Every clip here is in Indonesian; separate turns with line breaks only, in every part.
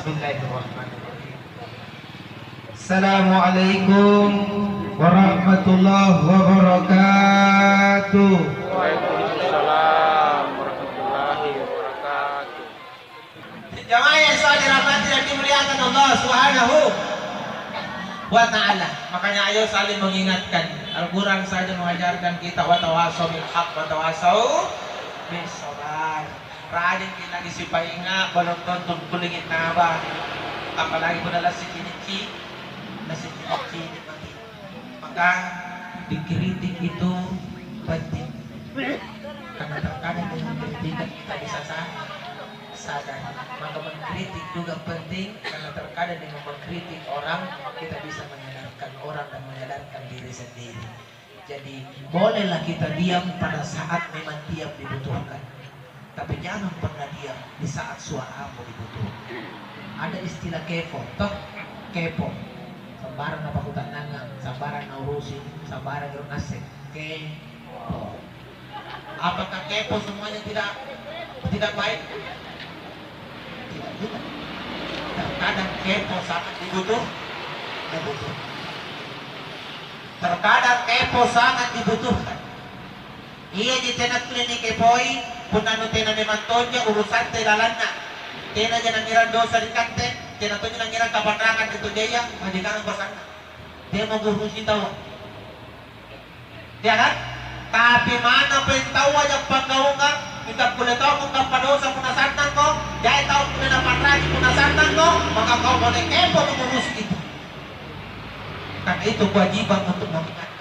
Bismillahirrahmanirrahim. Assalamualaikum warahmatullahi wabarakatuh.
Waalaikumsalam warahmatullahi wabarakatuh.
Jamaah yang selalu dirahmati dan dimuliakan Allah Subhanahu wa ta'ala. Makanya ayo saling mengingatkan. Al-Quran saja mengajarkan kita watawasau bil haq watawasau bis sabar. Rajin kita isi painga balon tonton kulingit naba. Apalagi pada si kini nasi kini mati. Maka dikritik itu penting. Karena terkadang dengan kritikan kita bisa sadar. Maka mengkritik juga penting karena terkadang dengan mengkritik orang kita bisa menyadarkan orang dan menyadarkan diri sendiri. Jadi bolehlah kita diam pada saat memang diam dibutuhkan, tapi jangan pernah diam di saat suaramu dibutuhkan. Ada istilah kepo, toh kepo. Sambaran apa hutan nangang, sambaran naurusin, sambaran irunasek. Kepo. Apakah kepo semuanya tidak baik? Tidak juga. Terkadang kepo sangat dibutuhkan. Terkadang kepo sangat dibutuhkan. Iya di tenak klinik kepoi, punano tena memang tonja urusan telalana. Tena jangan ngira dosa di kante, tena tonja jangan ngira kapanangan itu dia, majikan pasana. Dia mau ngurusin tahu. Ya kan? Tapi mana tahu aja pagawang kita boleh tahu kung kapadosa punasantan ko, dahil tahu kung napanragi punasantan ko, maka kau boleh kepo mengurus itu. Karena itu kewajiban untuk mengingatkan.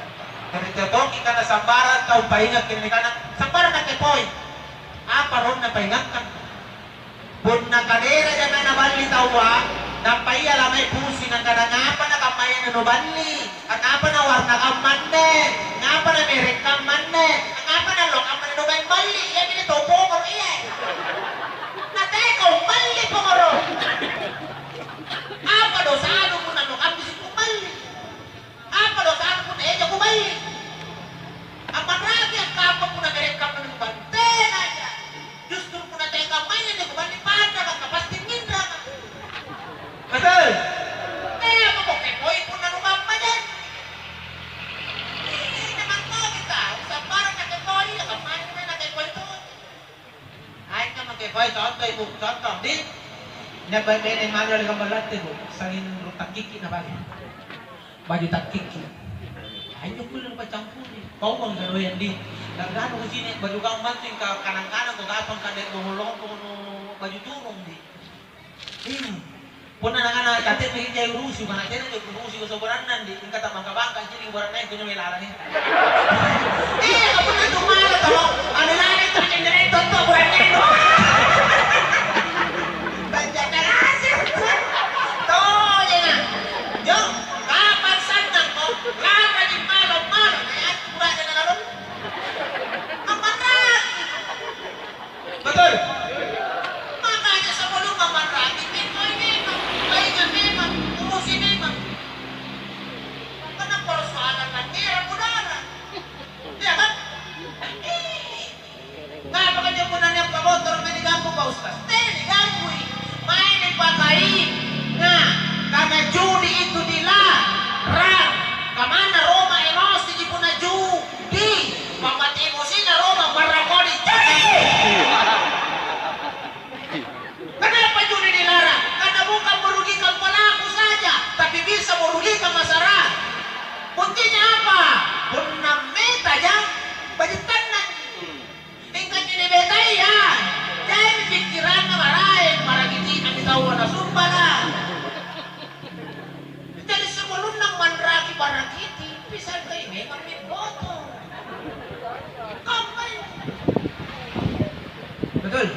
Dari tetoki karena sambaran kau paingat kini kanan, sambaran na kepoy. Apa ron na paingatkan? Pun nakadera jangan nabali tawa, nampaya lamay pusi ng kanangapa na kamay na nubali, angapa na warna kamande, angapa na merek kamande, angapa na lok kamande nubay bali, iya binito po ko iya. Nateko, bali po ko ron. Apa dosado mo na lok ambis ko bali? Apa dosado mo na eja ko bali? Ang marami ang kapag mo na merek kamande nubali, tena niya. Justru mo na tayo kamay na nubali, pada magkapasting mindra. Betul? Kaya mo kepoy pun na lumampa dyan. Hindi naman mo kita. Usap parang nakepoy, nakamain na nakepoy to. Ay ka magkepoy, contoh ibu, contoh. Di, nagbay-bay na yung mga malate mo. Salin takiki na bagay. Baju takiki. Ay nyo kulang pa campuri. Kau bang gano'n di. Nagano ko sini, baju kang mansing ka kanang-kanang ko kapang kadet bumulong ko baju turong di. Puna na nga na katit may jay urusi mana kaya nyo urusi ko sa buranan di tingkat ang bangka-bangka sini buranan ko nyo may larang kapag na dumala to ano lang ito kindirekto to buranan mo banjak na lasin to yan yo kapan sanang ko kapan yung malaw ay pura ka na lalong ang manrag betul makanya sa mulong ang manrag karena judi itu dilarang. Kamana Roma emosi di puna judi, pamat emosinya Roma marahoni judi. Kenapa judi dilarang? Karena bukan merugikan pelaku saja, tapi bisa merugikan masyarakat. Buktinya apa? Puna meta jang bajitanan. Tingkat ini beta ya. Jadi pikiran marahin para gigi ang tahu na sumpala. Jadi sebelum nang mandraki para gigi bisa kayo memang foto. Kamay. Betul.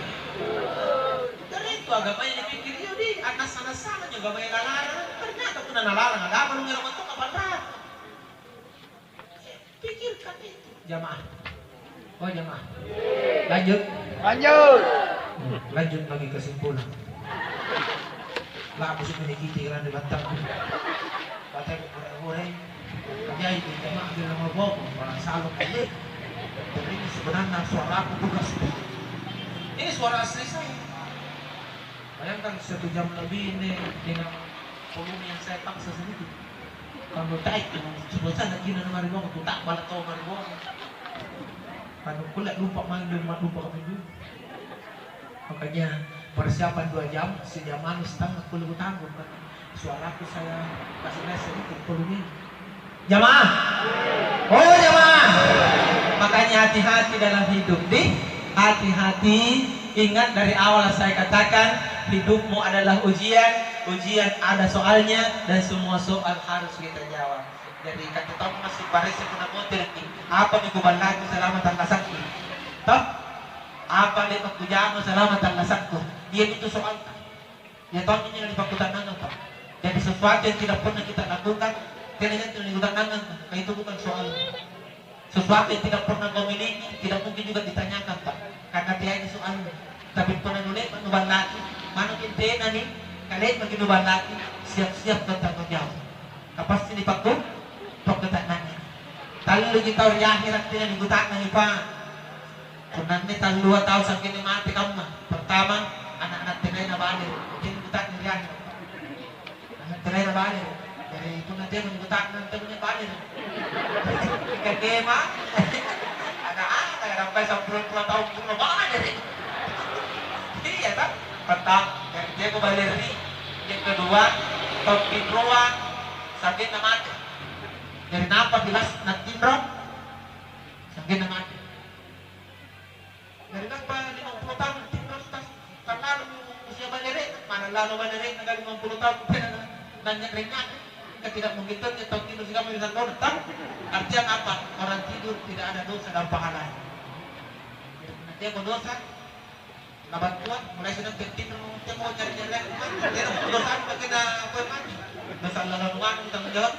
Dari itu agamanya dipikir yun di anas-anas sana juga banyak nalarang. Ternyata pun nalarang ada apa nung ngira untuk kapan rap. Pikirkan itu jamaah. Oh jamaah. Lanjut. Lanjut lagi kesimpulan. Lah busuk menikiti kan di bantang. Batay ko pura-pura. Kaya itu jamaah dia ngobok parang salok aja. Tapi ini sebenarnya suara aku bukan. Ini suara asli saya. Bayangkan 1 jam lebih ini dengan volume yang saya paksa sedikit. Kalau taik, sebutkan lagi na naman mo, tutak bala tao naman mo. Paano pula lupa main lupa kami dulu. Makanya persiapan 2 jam, sejam manis setengah puluh tanggung kan. Suaraku saya kasih sedikit volume. Jamaah, oh jamaah. Makanya hati-hati dalam hidup nih, hati-hati. Ingat dari awal saya katakan hidupmu adalah ujian, ujian ada soalnya dan semua soal harus kita jawab. Jadi kata tahu masih baris yang pernah motor apa nih kubanlaku selama tanggasakku, toh apa nih pagkujamu selama tanggasakku, dia itu soal, ya tahu ini yang dipakutan nangan toh. Jadi sesuatu yang tidak pernah kita lakukan, tidak dilakukan nangan, itu bukan soal. Sesuatu yang tidak pernah kau miliki, tidak mungkin juga ditanyakan Pak. Karena dia ini soalnya. Tapi pernah nulis penuban lagi, mana kita nih, kalian penuban lagi, siap-siap bertanggung jawab. Kapag sinipagod, pagkatan namin. Talo kita orang akhirat din ang igutan ng iba. Kung nanti talo 2 tao sa kinimati kama. Pertama, anak-anak tinay na bali. Kinigutan ng riyan. Anak tinay na bali. Jadi itu nanti ang igutan ng tinay bali. Ikagema. Anak-anak, nagarampay sa 10 taong kung nabangan na rin. Iya tak? Pertama, dia ko baleri. Yang kedua, pagpipruan, sakit na mati. Dari napa bilas nagtindro, sakit na mati. Dari napa 50 tahun tindro, tanalo siya baleri, mana lalo baleri, nagal 50 tahun, nanya ringan. Jika tidak mungkin dia tahu tidur sehingga bisa dosa. Artinya apa? Orang tidur tidak ada dosa dalam pahalanya. Nanti aku dosa, laban Tuhan, mulai sudah tertidur, dia mau cari-cari dia mau dosa pakai apa mati. Dosa laluan tanggung jawab.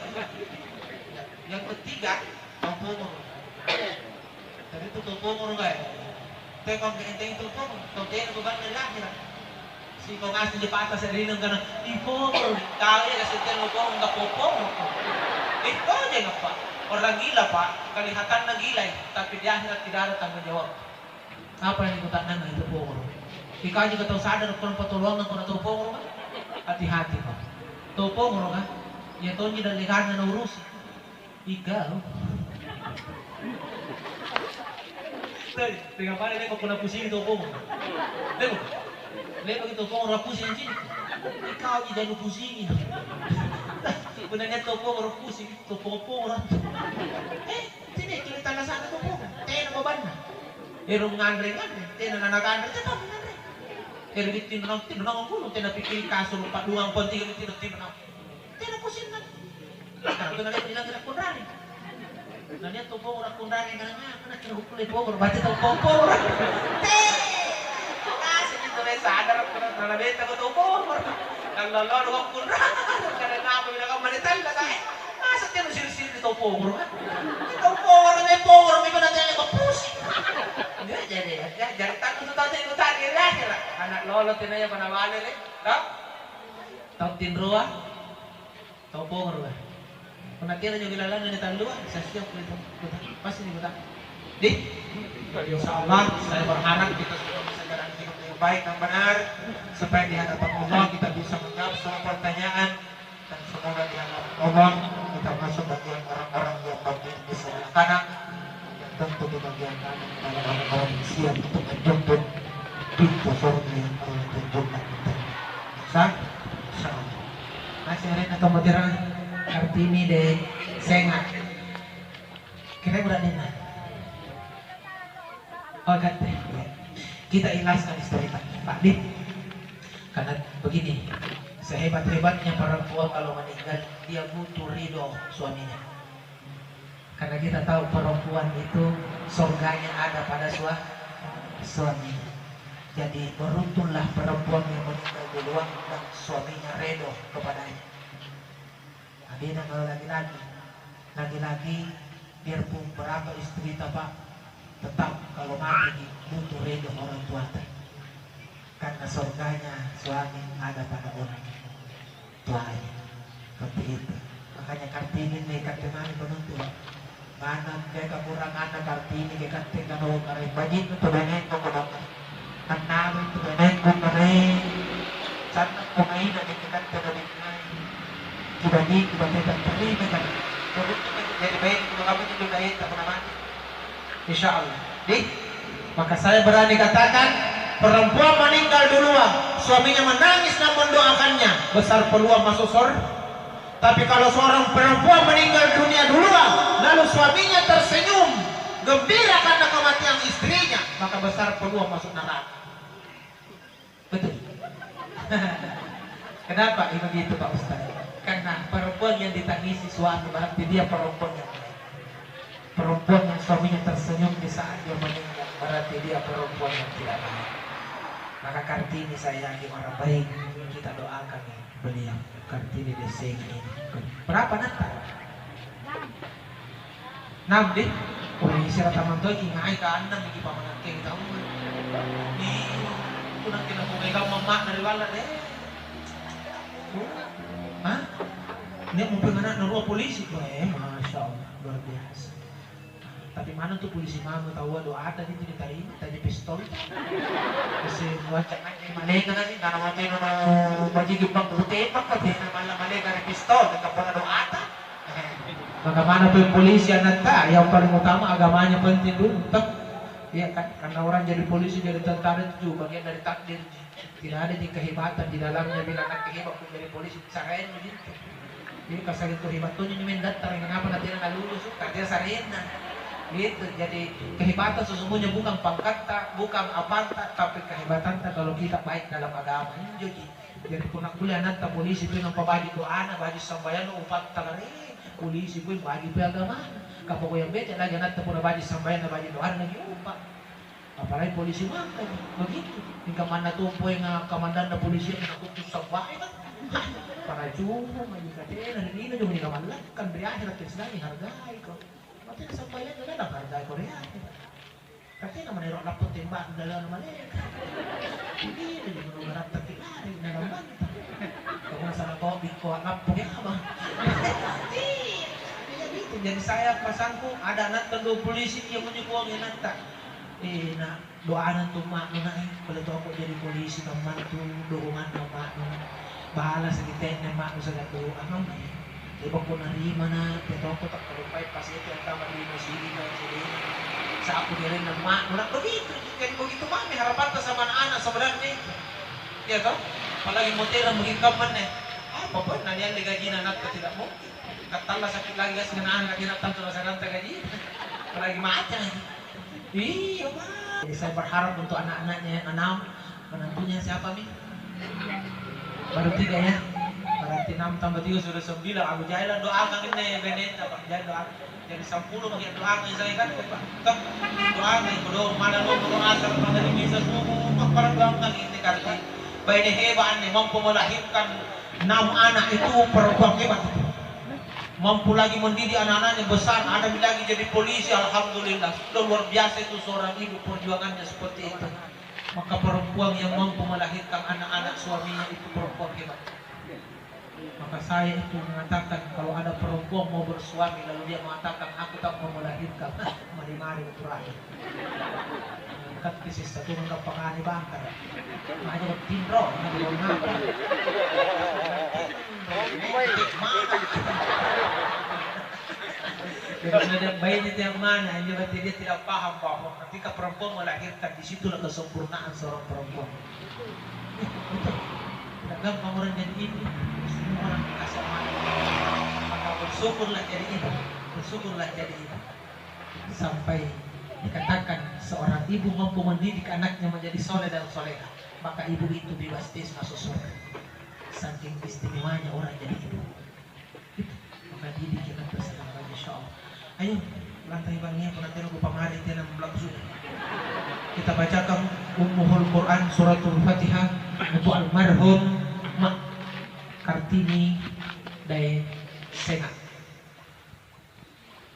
Yang ketiga, tumpung. Jadi itu tumpung guys. Tekong keenteng tumpung, kau dia beban lagi lah. Si kau ngasih di patas sendiri nang kana, ipong kali kasi telo ko ang kapopong. Ito aja nggak pak. Orang gila pak, kelihatan na gila, tapi di akhirat tidak ada tanggung jawab. Apa yang ikutan nang itu pokok. Ikaw juga tahu sadar kung patulungan ko na to pokok. Hati-hati pak. To pokok ka. Ya to ni dalihan na urus. Ikaw. Tinggal pa rin ko puna pusing to pokok. Demo. Lewat itu pun orang pusing sini. Ikaw jangan pusing. Benarnya topo orang pusing, topo orang. Sini kita tanah sana topo. Tena beban. Ero ngandre-ngandre, tena nanagandre, tena ngandre. Ero tinunang kulo, tena pikir kaso lupa duang ponti gitu tinunang. Tena pusing na. Nah, itu nanti bilang tidak kundrani. Nanti topo orang kundrani karena kena kulit po, berbaca topo orang. Sadar ako na nalabit ako ito po. Ang lolo ko po na. Kaya na ako yung manital na tayo. Nasa tino sila ito po. Ito po. May po. May ko natin yung pusi. Jadi tanto sa tayo yung tari. Anak lolo tinaya panawali rin. Tau tinrua. Tau po. Kung natira nyo kilala na nitalua. Sa siya po ito. Pasti ni ko ta. Di? Insya Allah. Saya berharap kita semua bisa jalan hidup baik dan benar supaya di hadapan Allah kita bisa menjawab semua pertanyaan dan semoga di hadapan Allah kita masuk bagian orang-orang yang bagian di sebelah kanan dan tentu di bagian kanan adalah orang-orang yang siap untuk menjemput pintu surga yang Allah tunjukkan kita. Insyaallah. Masih rin na kemudian Kartini de Sengat. Kira berani na. Oh kata. Kita ikhlaskan istri Pak Dit. Karena begini, sehebat-hebatnya perempuan kalau meninggal, dia butuh ridho suaminya. Karena kita tahu perempuan itu surganya ada pada suaminya. Jadi beruntunglah perempuan yang meninggal duluan dan suaminya ridho kepadanya. Adina kalau lagi-lagi biarpun berapa istri Pak, tetap kalau mati butuh ridho orang tua karena surganya suami ada pada orang tuanya seperti itu. Makanya Kartini nih Kartini penuntut mana mereka kurang anak Kartini mereka tinggal orang kare bajin itu banyak kok orang kenal itu banyak kok kare sana kumain na kita dari dibanding dibandingkan tadi dengan jadi baik untuk kamu itu baik tak pernah mati. Insya Allah. Maka saya berani katakan perempuan meninggal duluan, suaminya menangis dan mendoakannya, besar peluang masuk surga. Tapi kalau seorang perempuan meninggal dunia duluan, lalu suaminya tersenyum gembira karena kematian istrinya, maka besar peluang masuk neraka. Betul. Kenapa ini begitu Pak Ustaz? Karena perempuan yang ditangisi suami berarti dia perempuan yang baik. Perempuan yang suaminya tersenyum di saat dia meninggal berarti dia perempuan yang tidak baik. Maka Kartini saya yakin orang baik, kita doakan beliau. Kartini Deseng ini berapa nanti? 6 deh. Orang isyarat taman tuh ingai ke 6 di pamanang keng tahu. Itu nanti nak pegang mamak dari wala deh. Hah? Ini mau pengen naruh polisi tuh, masya Allah luar biasa. Tapi mana tuh polisi mama tahu doa tadi itu diterima tadi pistol. Kasi wajah aja maleka na rin karena waktu itu baju gibang putih pak tapi malah maleka na pistol dekat pada doa ta. Maka mana tuh polisi anak ta yang paling utama agamanya penting dulu. Iya kan karena orang jadi polisi jadi tentara itu juga bagian dari takdir. Tidak ada di kehebatan di dalamnya bila anak kehebat pun jadi polisi sarain begitu. Jadi kasar itu hebat tuh nyemen datar kenapa nanti nak lulus kerja sarena. Gitu jadi kehebatan sesungguhnya bukan pangkat tak bukan apa tak tapi kehebatan tak kalau kita baik dalam agama ini jadi punak kuliah nanti polisi pun nampak baju tu anak baju sambayan upat talari polisi pun baju tu agama kapok yang beda lagi nanti pun baju sambayan baju doa lagi upat apalagi polisi mana begitu hingga mana tu poin komandan da polisi yang nak kutus sambayan para cuma maju kadena hari ini cuma dikamalkan dari akhirat kesenangan hargai kok. Tapi sampainya juga ada harga Korea. Tapi nama nerok lapot tembak dalam mereka. Ini jadi menurut terkilari dalam bantah. Kalau masalah kopi kuat lapor ya bang. Jadi saya pasangku ada anak tentu polisi yang menyukuang yang nanti. Nah doa nanti mak mengenai kalau tu aku jadi polisi teman tu dorongan mak bahala sekitar mak misalnya doa mak. Iba ko narima na, ito ko tak kalumpay, pasti ito ang tama din mo sili na sili. Sa ako niya rin ng mak, wala begitu, jadi begitu mami, harapan ta sa anak sebenarnya. Ya toh, palagi mo tira maging kaman eh. Apa po, nandiyan ligaji na anak ka tidak mungkin. Katala sakit lagi kasi ganaan ka tinatang sa nasaran ta gaji. Palagi maatya. Iya ba? Jadi saya berharap untuk anak-anaknya yang 6, menantunya siapa mi? Baru 3 ya. Berarti 6 tambah 3 sudah 9. Aku jalan doakan ini beneta Pak. Jangan doa. Jadi 10 bagi doakan saya kan Pak. Tok doakan itu mana lo turun asar pada bisa semua para doakan ini karena bayi hebat nih mampu melahirkan 6 anak itu perempuan hebat. Mampu lagi mendidik anak-anaknya besar, ada lagi jadi polisi, alhamdulillah. Sudah luar biasa itu seorang ibu perjuangannya seperti itu. Maka perempuan yang mampu melahirkan anak-anak suaminya itu perempuan hebat. Maka saya itu mengatakan kalau ada perempuan mau bersuami lalu dia mengatakan aku tak mau melahirkan, mari-mari terakhir. Kat kisah satu menggap pangani bangkar. Makanya bertindro, makanya berngapa. Ada bayinya yang mana, ini berarti dia tidak paham bahwa ketika perempuan melahirkan di situlah kesempurnaan seorang perempuan. Betul. Tidak gampang orang jadi ibu. Semua orang dikasih amanah. Maka bersyukurlah jadi ibu. Bersyukurlah jadi ibu. Sampai dikatakan seorang ibu mampu mendidik anaknya menjadi soleh dan soleha, maka ibu itu bebas masuk surga. Saking istimewanya orang jadi ibu. Itu. Maka didik kita bersama insyaallah. Ayo lantai bangnya penanti aku pamari tiada melaksu. Kita bacakan Ummul Quran suratul Fatihah untuk almarhum Mak Kartini dari Sengat.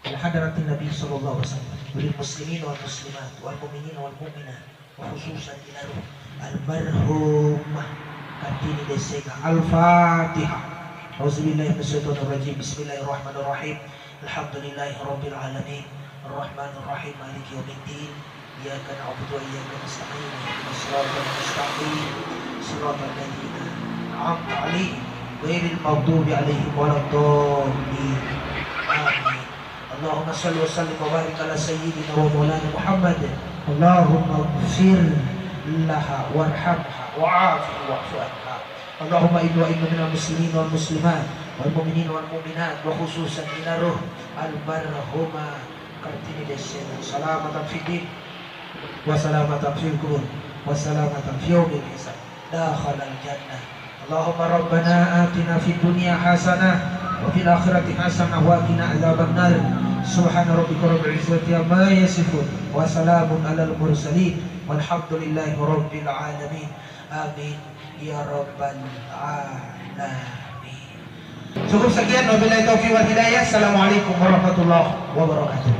Ila hadratin Nabi sallallahu alaihi wasallam wal muslimin wal muslimat wal mu'minin wal mu'minat wa khususan ila almarhum Kartini dari Sengat. Al-Fatihah. Auzubillahi minasyaitonir rajim. Bismillahirrahmanirrahim. Alhamdulillahirabbil alamin. Arrahmanir rahim. Maliki yaumiddin. Iyyaka na'budu wa iyyaka nasta'in. Ihdinas siratal mustaqim. Shiratal ladzina
أنعمت عليهم غير المغضوب عليهم ولا الضالين آمين. اللهم صل وسلم وبارك على سيدنا ومولانا محمد. اللهم اغفر لها وارحمها وعافها واعف عنها. اللهم إن من المسلمين والمسلمات والمؤمنين والمؤمنات وخصوصا من الروح المرحومة Kartini Desena Salamatan fi din wa salamatan fil kubur wa salamatan fi yawmil hisab dakhalal jannah. Allahumma rabbana atina fid dunya hasanah wa fil akhirati hasanah wa qina adzaban nar. Subhana rabbika rabbil izzati amma yasifun wa salamun alal mursalin walhamdulillahi rabbil alamin. Amin ya rabbal alamin. Cukup sekian, wabillahi taufiq wal hidayah. Assalamualaikum warahmatullahi wabarakatuh.